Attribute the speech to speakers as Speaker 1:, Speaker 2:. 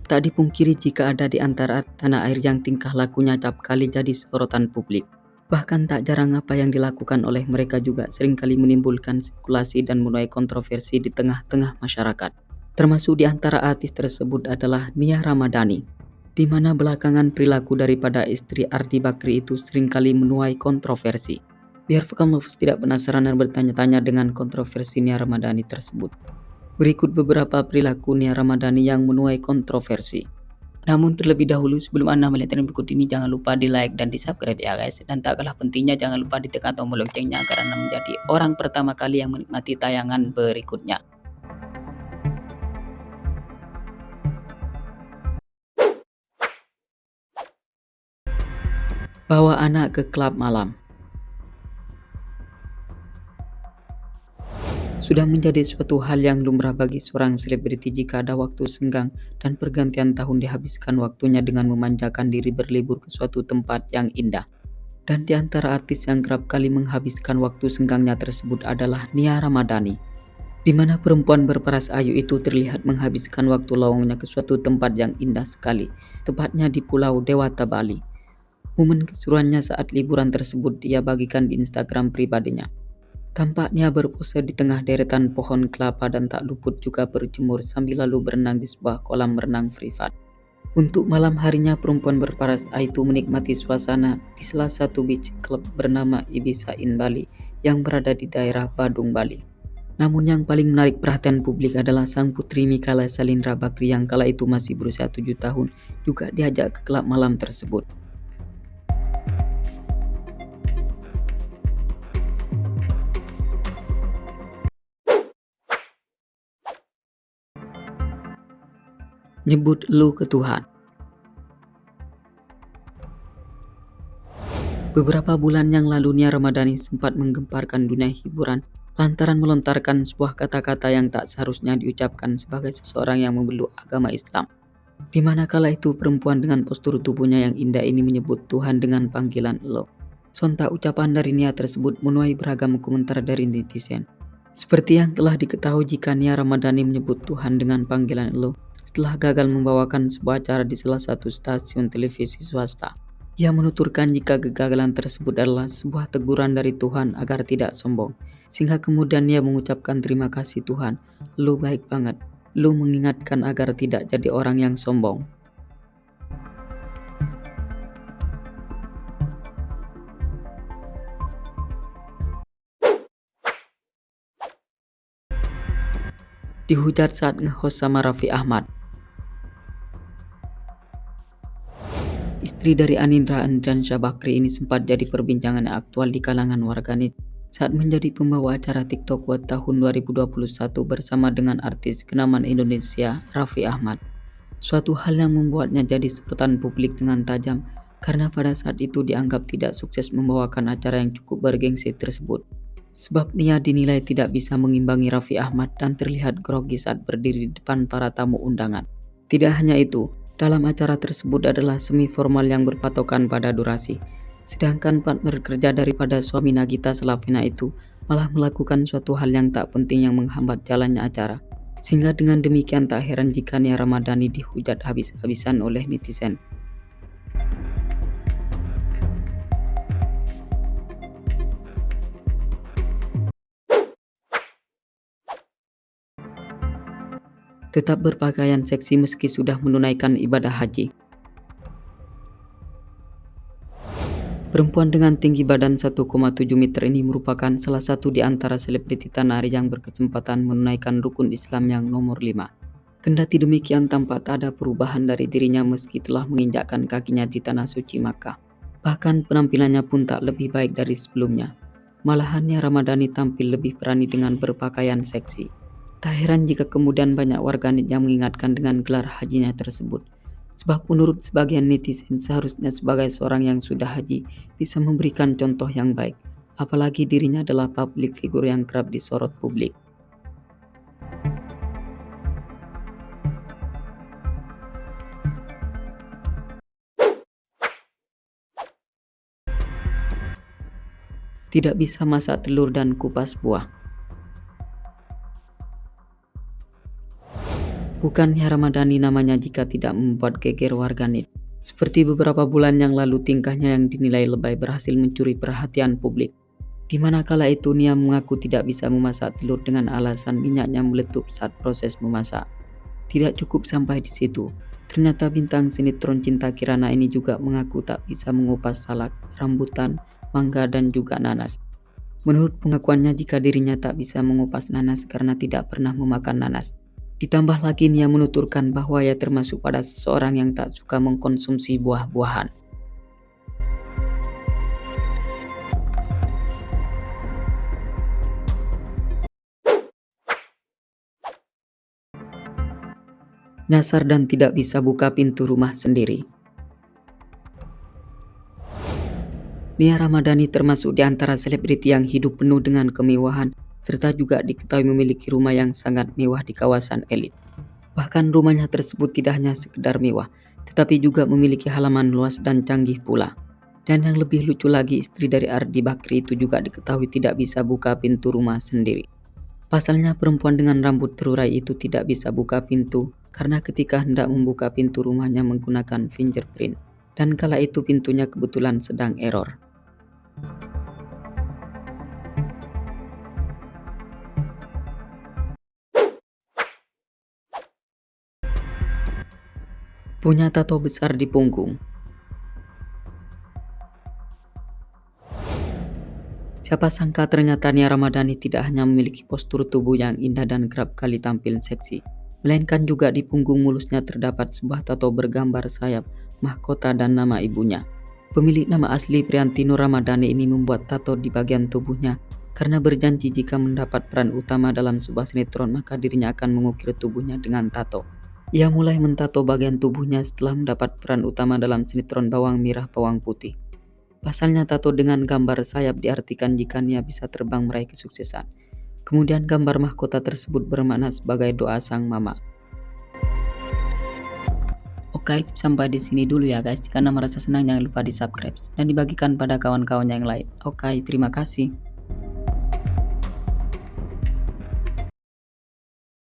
Speaker 1: Tak dipungkiri jika ada di antara tanah air yang tingkah lakunya acap kali jadi sorotan publik. Bahkan tak jarang apa yang dilakukan oleh mereka juga seringkali menimbulkan spekulasi dan menuai kontroversi di tengah-tengah masyarakat. Termasuk di antara artis tersebut adalah Nia Ramadhani, di mana belakangan perilaku daripada istri Ardi Bakri itu seringkali menuai kontroversi. Biar kamu tidak penasaran dan bertanya-tanya dengan kontroversi Nia Ramadhani tersebut. Berikut beberapa perilaku Nia Ramadhani yang menuai kontroversi. Namun terlebih dahulu sebelum Anda melihat dan berikut ini jangan lupa di like dan di subscribe ya guys. Dan tak kalah pentingnya jangan lupa ditekan tombol loncengnya agar Anda menjadi orang pertama kali yang menikmati tayangan berikutnya. Bawa anak ke klub malam. Sudah menjadi suatu hal yang lumrah bagi seorang selebriti jika ada waktu senggang dan pergantian tahun dihabiskan waktunya dengan memanjakan diri berlibur ke suatu tempat yang indah. Dan di antara artis yang kerap kali menghabiskan waktu senggangnya tersebut adalah Nia Ramadhani, di mana perempuan berparas ayu itu terlihat menghabiskan waktu lowongnya ke suatu tempat yang indah sekali, tepatnya di Pulau Dewata, Bali. Momen keseruannya saat liburan tersebut dia bagikan di Instagram pribadinya. Tampaknya berpose di tengah deretan pohon kelapa dan tak luput juga berjemur sambil lalu berenang di sebuah kolam renang privat. Untuk malam harinya perempuan berparas ayu itu menikmati suasana di salah satu beach club bernama Ibiza in Bali yang berada di daerah Badung, Bali. Namun yang paling menarik perhatian publik adalah sang putri Mikala Salindra Bakri yang kala itu masih berusia 7 tahun juga diajak ke klub malam tersebut. Nyebut lu ke Tuhan. Beberapa bulan yang lalu Nia Ramadhani sempat menggemparkan dunia hiburan lantaran melontarkan sebuah kata-kata yang tak seharusnya diucapkan sebagai seseorang yang memeluk agama Islam. Di mana kala itu perempuan dengan postur tubuhnya yang indah ini menyebut Tuhan dengan panggilan lo. Sontak ucapan dari Nia tersebut menuai beragam komentar dari netizen. Seperti yang telah diketahui jika Nia Ramadhani menyebut Tuhan dengan panggilan lo setelah gagal membawakan sebuah acara di salah satu stasiun televisi swasta. Ia menuturkan jika kegagalan tersebut adalah sebuah teguran dari Tuhan agar tidak sombong. Sehingga kemudian ia mengucapkan terima kasih Tuhan, lu baik banget. Lu mengingatkan agar tidak jadi orang yang sombong. Dihujat saat nge-host sama Raffi Ahmad. Istri dari Anindra Andiansyah Bakri ini sempat jadi perbincangan aktual di kalangan warganet saat menjadi pembawa acara TikTok buat tahun 2021 bersama dengan artis kenamaan Indonesia Raffi Ahmad. Suatu hal yang membuatnya jadi sorotan publik dengan tajam karena pada saat itu dianggap tidak sukses membawakan acara yang cukup bergengsi tersebut. Sebab Nia dinilai tidak bisa mengimbangi Raffi Ahmad dan terlihat grogi saat berdiri di depan para tamu undangan. Tidak hanya itu, dalam acara tersebut adalah semi formal yang berpatokan pada durasi. Sedangkan partner kerja daripada suami Nagita Slavina itu malah melakukan suatu hal yang tak penting yang menghambat jalannya acara. Sehingga dengan demikian tak heran jika Nia Ramadhani dihujat habis-habisan oleh netizen. Tetap berpakaian seksi meski sudah menunaikan ibadah haji. Perempuan dengan tinggi badan 1,7 meter ini merupakan salah satu di antara selebriti tanah air yang berkesempatan menunaikan rukun Islam yang nomor 5. Kendati demikian tampak tak ada perubahan dari dirinya meski telah menginjakkan kakinya di tanah suci Makkah. Bahkan penampilannya pun tak lebih baik dari sebelumnya. Malahan Nia Ramadhani tampil lebih berani dengan berpakaian seksi. Tak heran jika kemudian banyak warganet yang mengingatkan dengan gelar hajinya tersebut. Sebab menurut sebagian netizen seharusnya sebagai seorang yang sudah haji bisa memberikan contoh yang baik. Apalagi dirinya adalah publik figur yang kerap disorot publik. Tidak bisa masak telur dan kupas buah. Bukan Nia Ramadhani namanya jika tidak membuat geger warganet. Seperti beberapa bulan yang lalu tingkahnya yang dinilai lebay berhasil mencuri perhatian publik. Di mana kala itu Nia mengaku tidak bisa memasak telur dengan alasan minyaknya meletup saat proses memasak. Tidak cukup sampai di situ. Ternyata bintang sinetron Cinta Kirana ini juga mengaku tak bisa mengupas salak, rambutan, mangga dan juga nanas. Menurut pengakuannya jika dirinya tak bisa mengupas nanas karena tidak pernah memakan nanas. Ditambah lagi Nia menuturkan bahwa ia termasuk pada seseorang yang tak suka mengkonsumsi buah-buahan. Nyasar dan tidak bisa buka pintu rumah sendiri. Nia Ramadhani termasuk di antara selebriti yang hidup penuh dengan kemewahan, serta juga diketahui memiliki rumah yang sangat mewah di kawasan elit. Bahkan rumahnya tersebut tidak hanya sekedar mewah, tetapi juga memiliki halaman luas dan canggih pula. Dan yang lebih lucu lagi, istri dari Ardi Bakri itu juga diketahui tidak bisa buka pintu rumah sendiri. Pasalnya perempuan dengan rambut terurai itu tidak bisa buka pintu karena ketika hendak membuka pintu rumahnya menggunakan fingerprint. Dan kala itu pintunya kebetulan sedang error. Punya tato besar di punggung. Siapa sangka ternyata Nia Ramadhani tidak hanya memiliki postur tubuh yang indah dan kerap kali tampil seksi, melainkan juga di punggung mulusnya terdapat sebuah tato bergambar sayap, mahkota dan nama ibunya. Pemilik nama asli Priantino Ramadhani ini membuat tato di bagian tubuhnya karena berjanji jika mendapat peran utama dalam sebuah sinetron maka dirinya akan mengukir tubuhnya dengan tato. Ia mulai mentato bagian tubuhnya setelah mendapat peran utama dalam sinetron Bawang Merah Bawang Putih. Pasalnya tato dengan gambar sayap diartikan jika Nia bisa terbang meraih kesuksesan. Kemudian gambar mahkota tersebut bermakna sebagai doa sang mama. Oke, sampai di sini dulu ya guys. Jika Anda merasa senang jangan lupa di subscribe dan dibagikan pada kawan-kawan yang lain. Oke, terima kasih.